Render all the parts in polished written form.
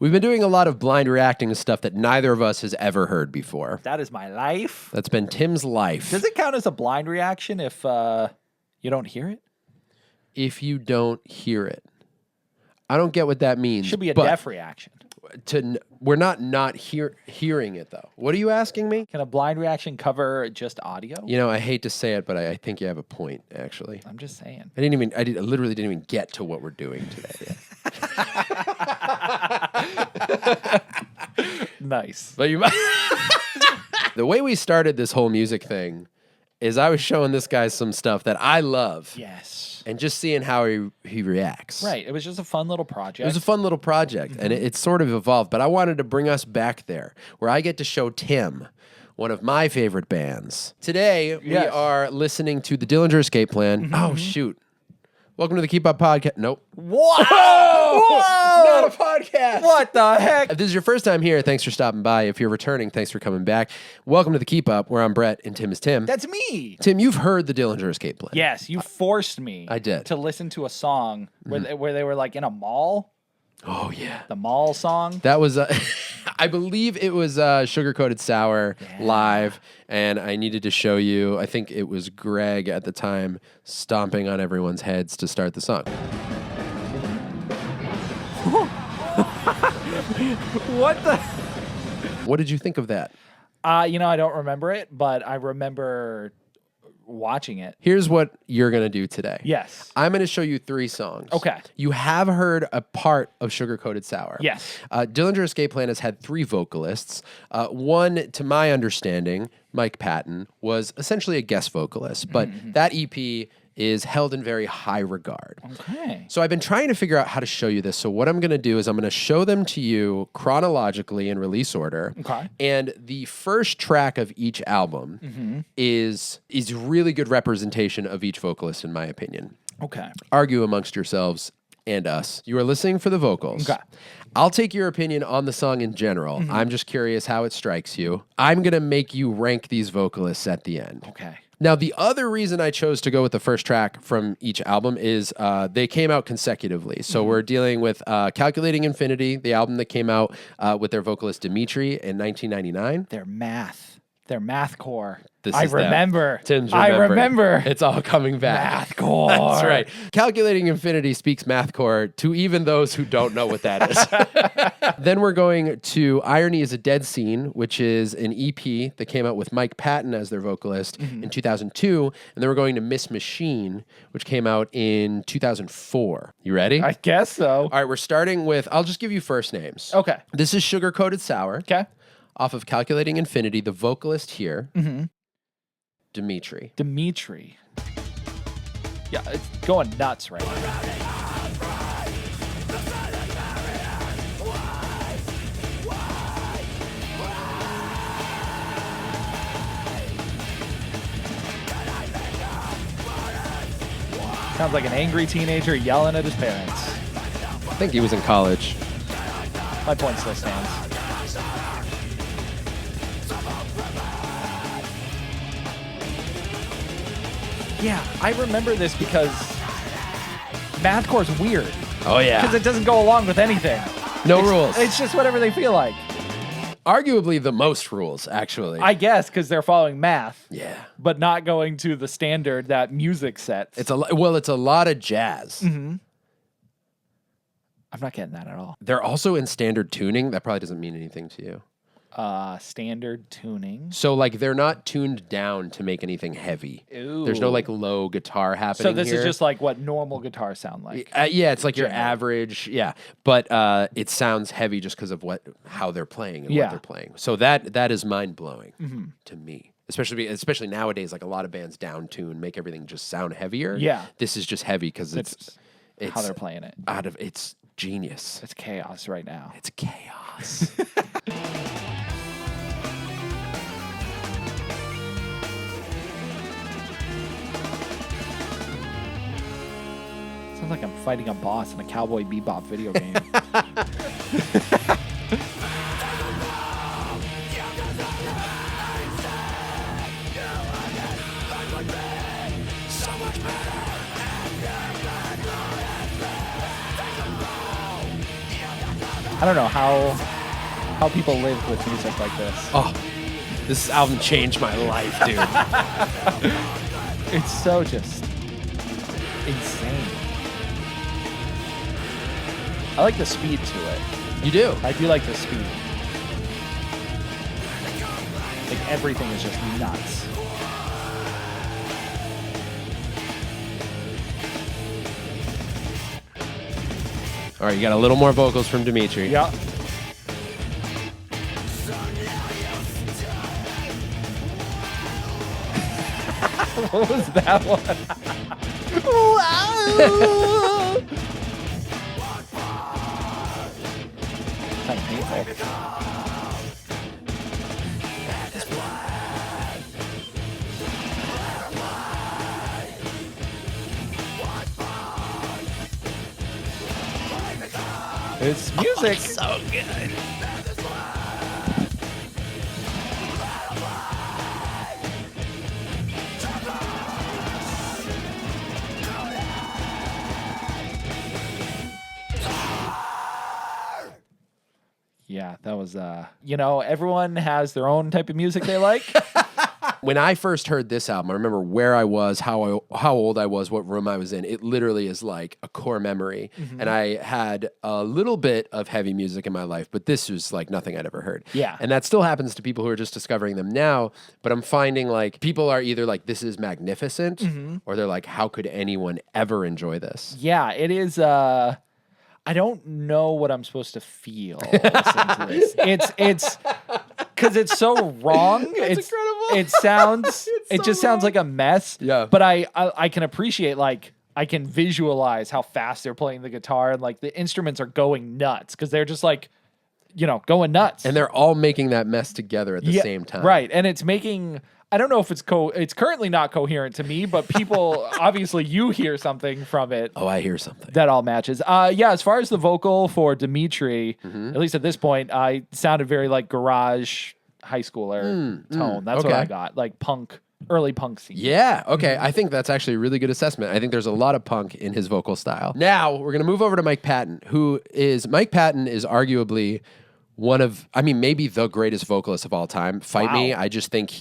We've been doing a lot of blind reacting to stuff that neither of us has ever heard before. That is my life. That's been Tim's life. Does it count as a blind reaction if you don't hear it? If you don't hear it. I don't get what that means. Should be a deaf reaction. We're not hearing it, though. What are you asking me? Can a blind reaction cover just audio? You know, I hate to say it, but I think you have a point, actually. I'm just saying. I literally didn't even get to what we're doing today. Nice. But you might. The way we started this whole music thing is I was showing this guy some stuff that I love. Yes. And just seeing how he reacts. Right. It was just a fun little project. It was a fun little project, and it sort of evolved. But I wanted to bring us back there, where I get to show Tim one of my favorite bands. Today, we are listening to the Dillinger Escape Plan. Oh, shoot. Welcome to the Keep Up Podcast. Nope. Whoa! Whoa! Not a podcast. What the heck? If this is your first time here, thanks for stopping by. If you're returning, thanks for coming back. Welcome to the Keep Up, where I'm Brett and Tim is Tim. That's me. Tim, you've heard the Dillinger Escape Plan. Yes, you forced me. I did. To listen to a song where they were like in a mall. Oh, yeah. The mall song. That was, I believe it was Sugar Coated Sour live, and I needed to show you, I think it was Greg at the time, stomping on everyone's heads to start the song. What the? What did you think of that? I don't remember it, but I remember watching it. Here's what you're going to do today. Yes. I'm going to show you 3 songs. Okay. You have heard a part of Sugar Coated Sour. Yes. Dillinger Escape Plan has had 3 vocalists. One, to my understanding, Mike Patton, was essentially a guest vocalist, but that EP is held in very high regard. Okay. So I've been trying to figure out how to show you this. So what I'm going to do is I'm going to show them to you chronologically in release order. Okay. And the first track of each album is really good representation of each vocalist, in my opinion. Okay. Argue amongst yourselves and us. You are listening for the vocals. Okay. I'll take your opinion on the song in general. I'm just curious how it strikes you. I'm going to make you rank these vocalists at the end. Okay. Now, the other reason I chose to go with the first track from each album is they came out consecutively. So we're dealing with Calculating Infinity, the album that came out with their vocalist Dimitri in 1999. Their mathcore. This I is them. remember. Tim's I remembering. remember. It's all coming back. Mathcore. That's right. Calculating Infinity speaks mathcore to even those who don't know what that is. Then we're going to Irony is a Dead Scene, which is an EP that came out with Mike Patton as their vocalist in 2002. And then we're going to Miss Machine, which came out in 2004. You ready? I guess so. All right, we're starting with, I'll just give you first names. Okay. This is Sugar Coated Sour. Okay. Off of Calculating Infinity, the vocalist here, Dimitri. Dimitri. Yeah, it's going nuts right now. Sounds like an angry teenager yelling at his parents. I think he was in college. My point still stands. Yeah, I remember this because mathcore's weird. Oh, yeah. Because it doesn't go along with anything. No rules. It's just whatever they feel like. Arguably the most rules, actually. I guess because they're following math. Yeah. But not going to the standard that music sets. It's a lot of jazz. I'm not getting that at all. They're also in standard tuning. That probably doesn't mean anything to you. Standard tuning. So, like, they're not tuned down to make anything heavy. Ooh. There's no, like, low guitar happening So this here. is just like what normal guitars sound like. Yeah, it's like your average, but it sounds heavy just because of how they're playing and what they're playing. So that is mind blowing to me, especially nowadays. Like a lot of bands down tune, make everything just sound heavier. Yeah, this is just heavy because it's how they're playing it. It's genius. It's chaos right now. It's chaos. Sounds like I'm fighting a boss in a Cowboy Bebop video game. I don't know how people live with music like this. Oh, this album changed my life, dude. It's so just insane. I like the speed to it. You do? I do like the speed. Like everything is just nuts. All right, you got a little more vocals from Dimitri. Yeah. What was that one? Kind of painful. It's music. So good. Yeah, that was everyone has their own type of music they like. When I first heard this album, I remember where I was, how old I was, what room I was in. It literally is like a core memory. Mm-hmm. And I had a little bit of heavy music in my life, but this was like nothing I'd ever heard. Yeah. And that still happens to people who are just discovering them now. But I'm finding like people are either like, this is magnificent, or they're like, how could anyone ever enjoy this? Yeah, it is. I don't know what I'm supposed to feel. Listening to this. It's because it's so wrong. It's incredible. It sounds. It just sounds like a mess. Yeah. But I can appreciate, like, I can visualize how fast they're playing the guitar, and like the instruments are going nuts because they're just like, going nuts. And they're all making that mess together at the same time. Right. And it's making, I don't know if it's currently not coherent to me, but people, obviously you hear something from it. Oh, I hear something. That all matches. Yeah, as far as the vocal for Dimitri, at least at this point, I sounded very like garage high schooler tone. That's what I got. Like punk, early punk scene. Yeah, okay. I think that's actually a really good assessment. I think there's a lot of punk in his vocal style. Now, we're going to move over to Mike Patton, Mike Patton is arguably maybe the greatest vocalist of all time. Fight me. I just think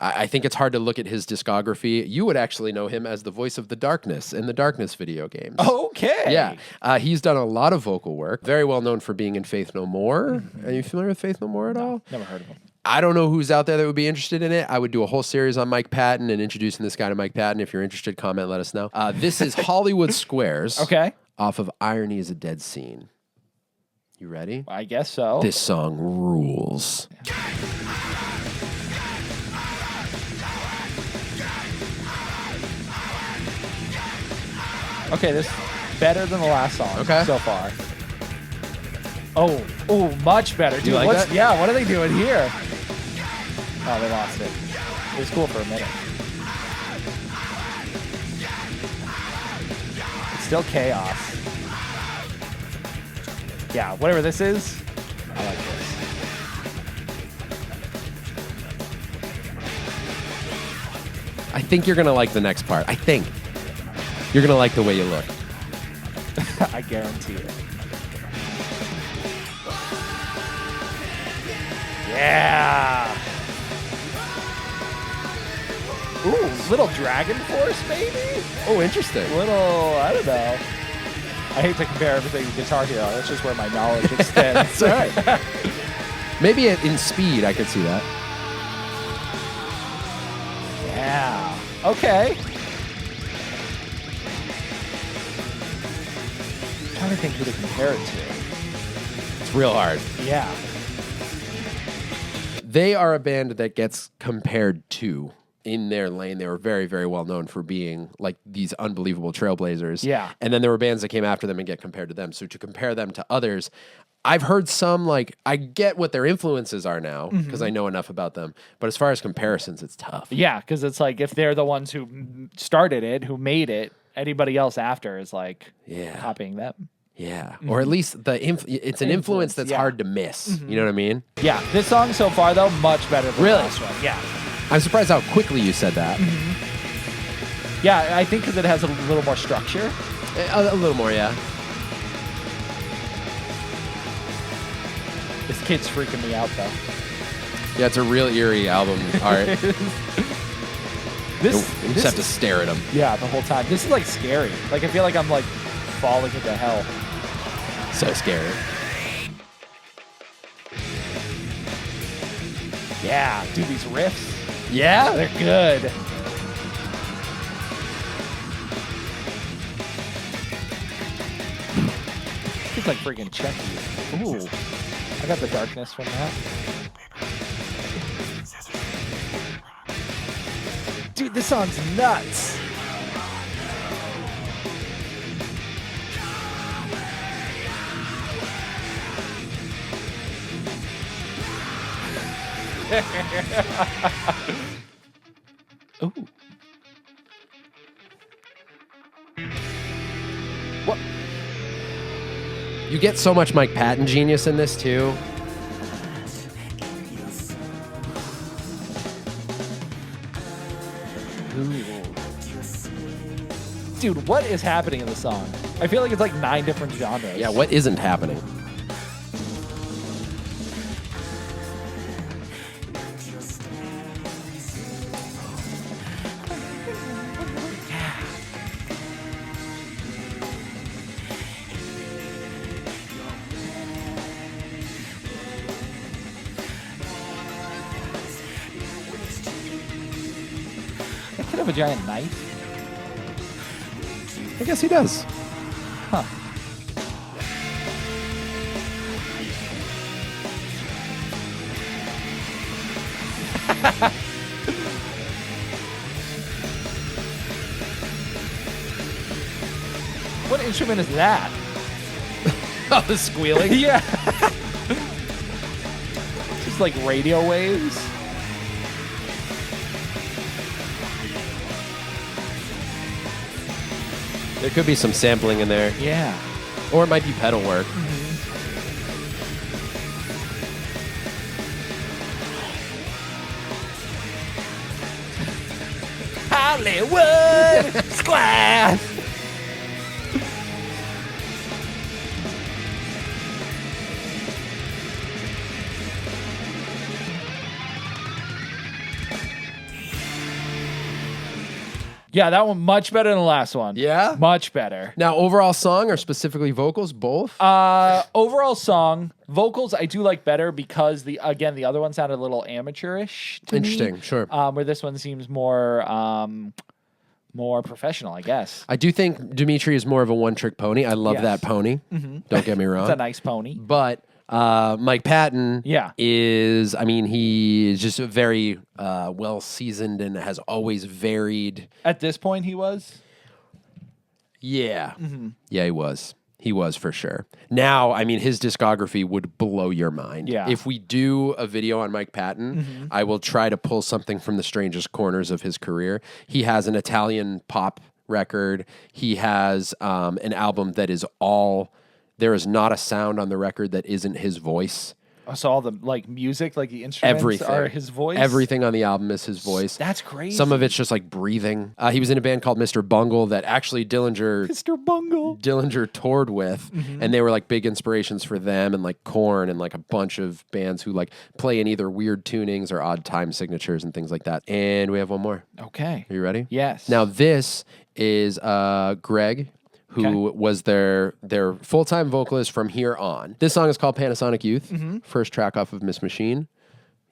I think it's hard to look at his discography. You would actually know him as the voice of the Darkness in the Darkness video games. Okay. Yeah. He's done a lot of vocal work. Very well known for being in Faith No More. Are you familiar with Faith No More at all? Never heard of him. I don't know who's out there that would be interested in it. I would do a whole series on Mike Patton and introducing this guy to Mike Patton. If you're interested, comment, let us know. This is Hollywood Squares. Okay. Off of Irony is a Dead Scene. You ready? I guess so. This song rules. Okay, this is better than the last song so far. Oh, much better. Dude, you like that? Yeah, what are they doing here? Oh, they lost it. It was cool for a minute. It's still chaos. Yeah, whatever this is, I like this. I think you're going to like the next part. I think. You're going to like the way you look. I guarantee it. Yeah. Ooh, little Dragon Force, maybe? Oh, interesting. I don't know. I hate to compare everything to Guitar Hero. That's just where my knowledge extends. That's all right. Maybe in speed, I could see that. Yeah. Okay. I'm trying to think who to compare it to. It's real hard. Yeah. They are a band that gets compared to in their lane. They were very, very well known for being like these unbelievable trailblazers. Yeah. And then there were bands that came after them and get compared to them. So to compare them to others, I've heard some, like, I get what their influences are now because I know enough about them. But as far as comparisons, it's tough. Yeah, because it's like if they're the ones who started it, who made it, anybody else after is like copying them. Yeah. Or at least it's an influence that's hard to miss. You know what I mean? Yeah. This song so far, though, much better than the last one. Yeah. I'm surprised how quickly you said that. Yeah, I think because it has a little more structure. A little more, yeah. This kid's freaking me out, though. Yeah, it's a real eerie album art. You just have to This, stare at him. yeah, the whole time. This is like scary. Like I feel like I'm like falling into hell. So scary. Yeah, dude, these riffs, Yeah? they're good. It's like freaking Chucky. Ooh, I got the darkness from that. Dude, this song's nuts. Ooh. What? You get so much Mike Patton genius in this, too. Dude, what is happening in the song? I feel like it's like 9 different genres. Yeah, what isn't happening? That kid have a giant knife? I guess he does. Huh. What instrument is that? Oh, the squealing? Yeah. Just like radio waves. There could be some sampling in there. Yeah. Or it might be pedal work. Hollywood Square. Yeah, that one much better than the last one. Yeah? Much better. Now, overall song or specifically vocals, both? Overall song, vocals I do like better because the other one sounded a little amateurish to Interesting, me. sure. Where this one seems more professional, I guess. I do think Dimitri is more of a one-trick pony. I love Yes. that pony. Don't get me wrong. It's a nice pony. But Mike Patton Yeah. is, I mean, he is just very well-seasoned and has always varied. At this point, he was. Yeah. Yeah, he was. He was for sure. Now, I mean, his discography would blow your mind. Yeah. If we do a video on Mike Patton, I will try to pull something from the strangest corners of his career. He has an Italian pop record. He has an album that is all, there is not a sound on the record that isn't his voice. So all the like music, like the instruments Everything. are his voice? Everything on the album is his voice. That's crazy. Some of it's just like breathing. He was in a band called Mr. Bungle that actually Dillinger toured with, and they were like big inspirations for them and like Korn and like a bunch of bands who like play in either weird tunings or odd time signatures and things like that. And we have one more. Okay. Are you ready? Yes. Now this is Greg, who was their full-time vocalist from here on. This song is called Panasonic Youth, first track off of Miss Machine.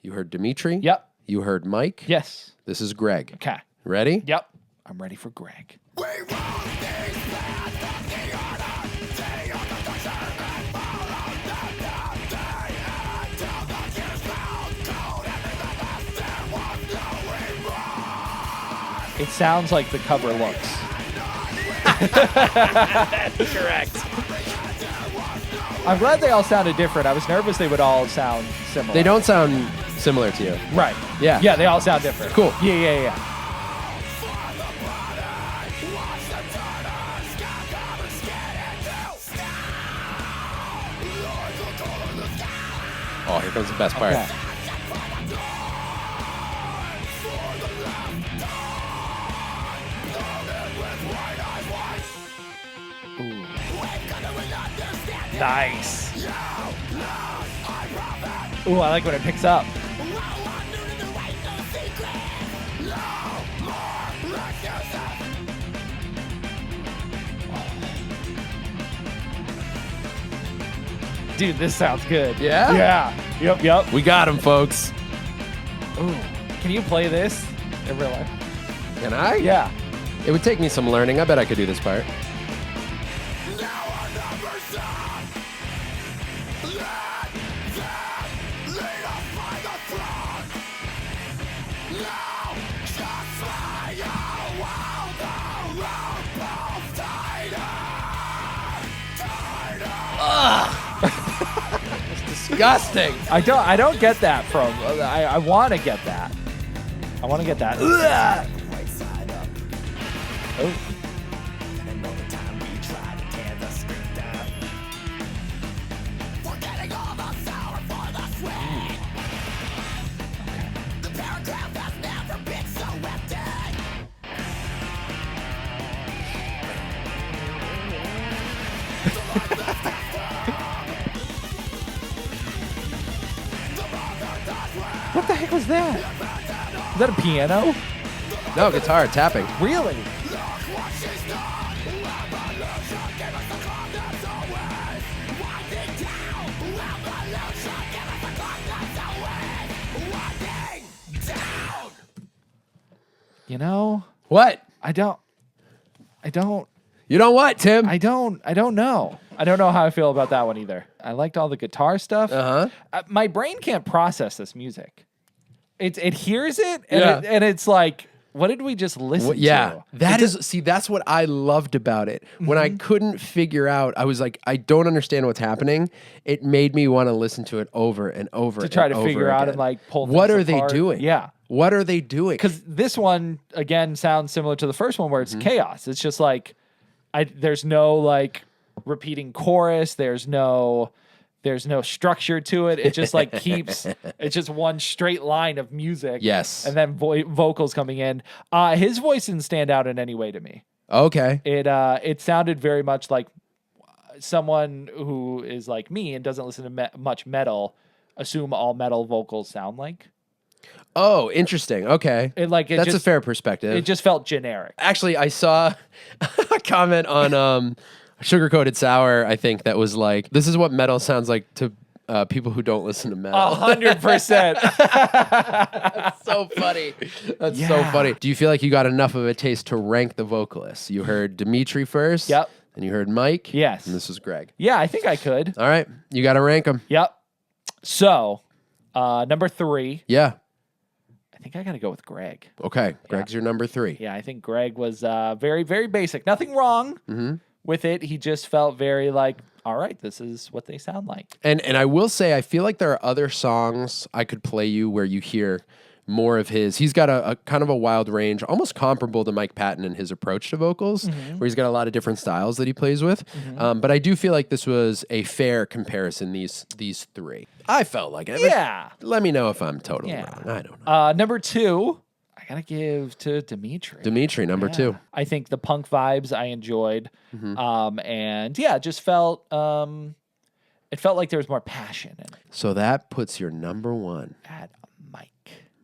You heard Dimitri. Yep. You heard Mike. Yes. This is Greg. Okay. Ready? Yep. I'm ready for Greg. It sounds like the cover looks. Correct. I'm glad they all sounded different. I was nervous they would all sound similar. They don't sound similar to you. Right. Yeah. Yeah, they all sound different. Cool. Yeah. Oh, here comes the best part. Okay. Nice. Ooh, I like when it picks up. Dude, this sounds good. Yeah? Yeah. Yep. We got him, folks. Ooh. Can you play this in real life? Can I? Yeah. It would take me some learning. I bet I could do this part. It's disgusting. I don't get that from. I want to get that. I want to get that. Oh. What the heck was that? Is that a piano? No, guitar, tapping. Really? You know? What? I don't. You know what, Tim? I don't know. I don't know how I feel about that one either. I liked all the guitar stuff. My brain can't process this music. It hears it and it's like, what did we just listen to? That's what I loved about it. When I couldn't figure out, I was like, I don't understand what's happening. It made me want to listen to it over and over to try to figure out and like pull things what are apart. they doing? Yeah. What are they doing? Because this one, again, sounds similar to the first one where it's chaos. It's just like, there's no like repeating chorus. There's no structure to it. It just like keeps, it's just one straight line of music. Yes. And then vocals coming in. His voice didn't stand out in any way to me. Okay. It sounded very much like someone who is like me and doesn't listen to much metal, assume all metal vocals sound like. Oh, interesting. Okay. That's a fair perspective. It just felt generic. Actually, I saw a comment on Sugar Coated Sour, I think, that was like, this is what metal sounds like to people who don't listen to metal. 100%. That's so funny. That's so funny. Do you feel like you got enough of a taste to rank the vocalists? You heard Dimitri first. Yep. And you heard Mike. Yes. And this is Greg. Yeah, I think I could. All right. You got to rank them. Yep. So, number 3. Yeah. I think I got to go with Greg. Okay. Greg's your number 3. Yeah, I think Greg was very, very basic. Nothing wrong with it. He just felt very like, all right, this is what they sound like. And I will say, I feel like there are other songs I could play you where you hear more of his. He's got a kind of a wild range, almost comparable to Mike Patton in his approach to vocals, where he's got a lot of different styles that he plays with. But I do feel like this was a fair comparison, these 3. I felt like it. Yeah. Let me know if I'm totally wrong. I don't know. Number 2, I got to give to Dimitri. Dimitri, number 2. I think the punk vibes I enjoyed. And yeah, it just felt, it felt like there was more passion in it. So that puts your number 1 At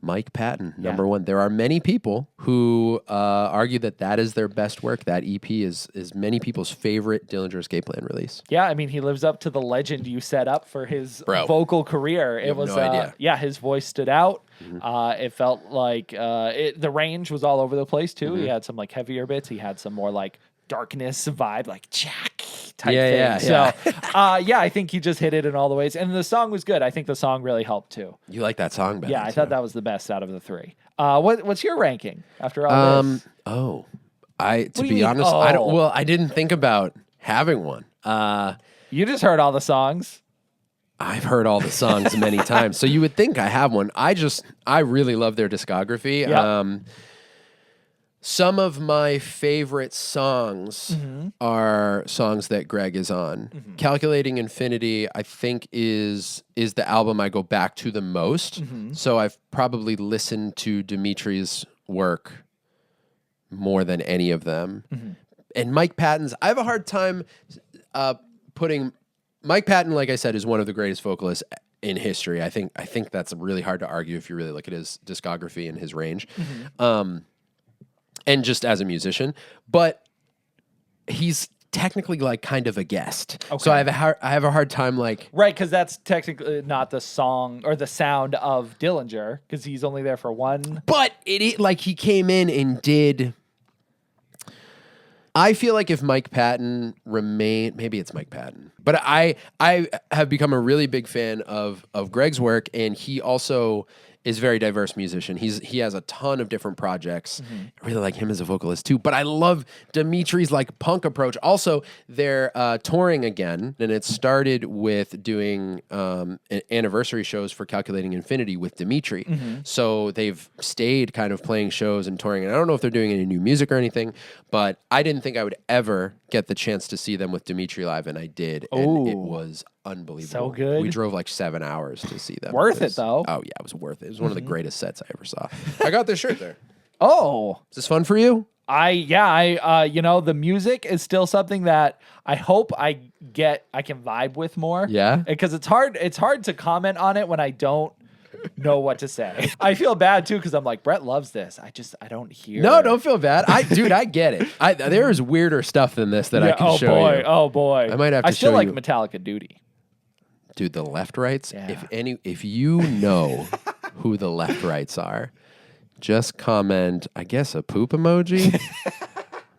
Mike Patton, number 1. There are many people who argue that is their best work. That EP is many people's favorite Dillinger Escape Plan release. Yeah, I mean, he lives up to the legend you set up for his vocal career. It was no idea. Yeah, his voice stood out. It felt like the range was all over the place too. He had some like heavier bits. He had some more like darkness vibe, like Jack type thing. Yeah. So, I think he just hit it in all the ways. And the song was good. I think the song really helped too. You like that song better? Yeah, I thought that was the best out of the 3. What's your ranking after all this? To be honest, I didn't think about having one. You just heard all the songs. I've heard all the songs many times, so you would think I have one. I really love their discography. Yep. Some of my favorite songs are songs that Greg is on. Calculating Infinity, I think, is the album I go back to the most. So I've probably listened to Dimitri's work more than any of them. And Mike Patton's, I have a hard time putting... Mike Patton, like I said, is one of the greatest vocalists in history. I think that's really hard to argue if you really look at his discography and his range, and just as a musician. But he's technically like kind of a guest, so I have a hard time like right, because that's technically not the song or the sound of Dillinger, because he's only there for one. But it like he came in and did. I feel like if Mike Patton remained, maybe it's Mike Patton, but I have become a really big fan of Greg's work, and he also is a very diverse musician. He has a ton of different projects. I really like him as a vocalist too, but I love Dimitri's like punk approach. Also, they're touring again, and it started with doing anniversary shows for Calculating Infinity with Dimitri. So they've stayed kind of playing shows and touring, and I don't know if they're doing any new music or anything, but I didn't think I would ever get the chance to see them with Dimitri live, and I did, and it was unbelievable. So good. We drove like 7 hours to see them. Worth it though. Oh yeah, it was worth it. It was one of the greatest sets I ever saw. I got this shirt there. Oh, Is this fun for you? you know, the music is still something that I hope I can vibe with more. Yeah? Because it's hard to comment on it when I don't know what to say. I feel bad too, because I'm like, Brett loves this. I don't hear. No, don't feel bad. Dude, I get it. There is weirder stuff than this that I can show you. Oh boy. I might have to I still show like you. Metallica Duty. Dude, the left rights. Yeah. If you know who the left rights are, just comment, I guess, a poop emoji.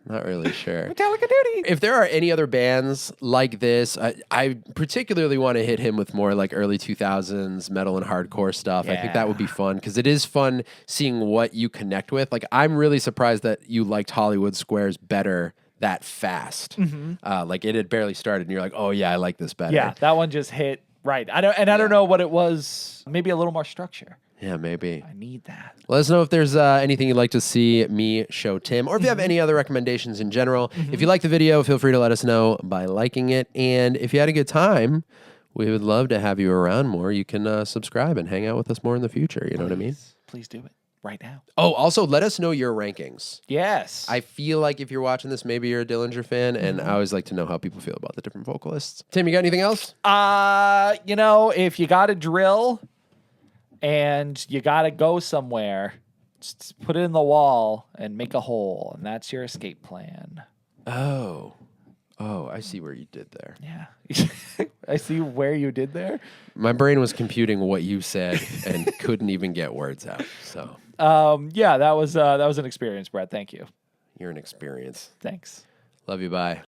Not really sure. Metallica Duty. If there are any other bands like this, I particularly want to hit him with more like early 2000s metal and hardcore stuff. I think that would be fun, because it is fun seeing what you connect with. Like, I'm really surprised that you liked Hollywood Squares better that fast. Like, it had barely started and you're like, oh yeah, I like this better. Yeah, that one just hit right. I don't know what it was. Maybe a little more structure. Yeah, maybe. I need that. Let us know if there's anything you'd like to see me show Tim, or if you have any other recommendations in general. If you like the video, feel free to let us know by liking it. And if you had a good time, we would love to have you around more. You can subscribe and hang out with us more in the future. You know what I mean? Please do it right now. Oh, also, let us know your rankings. Yes. I feel like if you're watching this, maybe you're a Dillinger fan, and I always like to know how people feel about the different vocalists. Tim, you got anything else? You know, if you got a drill and you got to go somewhere, just put it in the wall and make a hole, and that's your escape plan. Oh, I see where you did there. Yeah. I see where you did there. My brain was computing what you said and couldn't even get words out. So, yeah, that was an experience, Brett. Thank you. you're an experience. Thanks. Love you. Bye.